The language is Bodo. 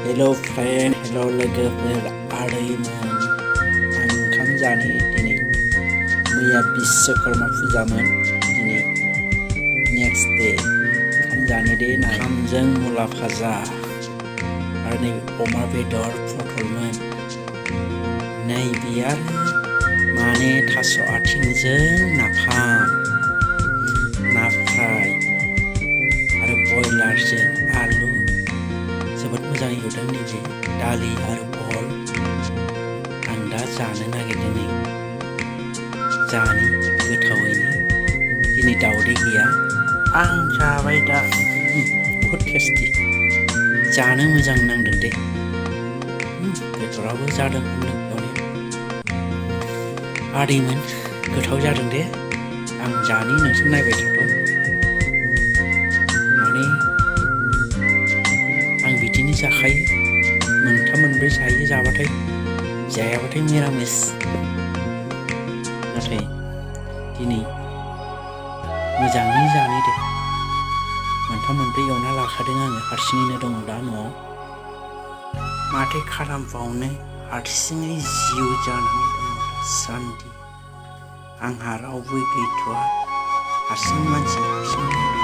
हेलो फ्रेंड, हेलो लोगोफोर, आदैमोन। आं ओंखाम जानो दिनै मैया बिश्वकर्मा फुजामोन, दिनै नेक्स्ट डे ओंखाम जानो दे ओंखामजों मुला भाजा आरो नै अमा बेदर पटलमोन। नै बियो माने थास' आथिंजों नाफाम, ना फ्राय आरो बयलारजों आलु जोबोद मोजां एवदों। नैबे दालि आरो बहल आं दा जानो नागिरदों। नै जानि गोथावैनो, दिनै दावदै गैया। आं जाबाय दा, बहुद टेस्टि, जानो मोजां नांदों दे। बेदराबो जादों एवनाया। आदैमोन गोथाव जादों दे। आं जानि, नोंसोर नायबाय थाथ'। माने आं बिदिनो जाखायो, मोनथाम मोनब्रै जायो जाबाथाय, जायाबाथाय मिरामिस। नाथाय दिनै मोजाङै जानो दे। मोनथाम मोनब्रै एवना लाखादों आङो, हारसिङैनो दङ दा न'आव। माथो खालामबावनो, हारसिङै जिउ जानानै दङ दासान्दि। आंहा रावबो गैथ'आ, हारसिं मानसि, हारसिं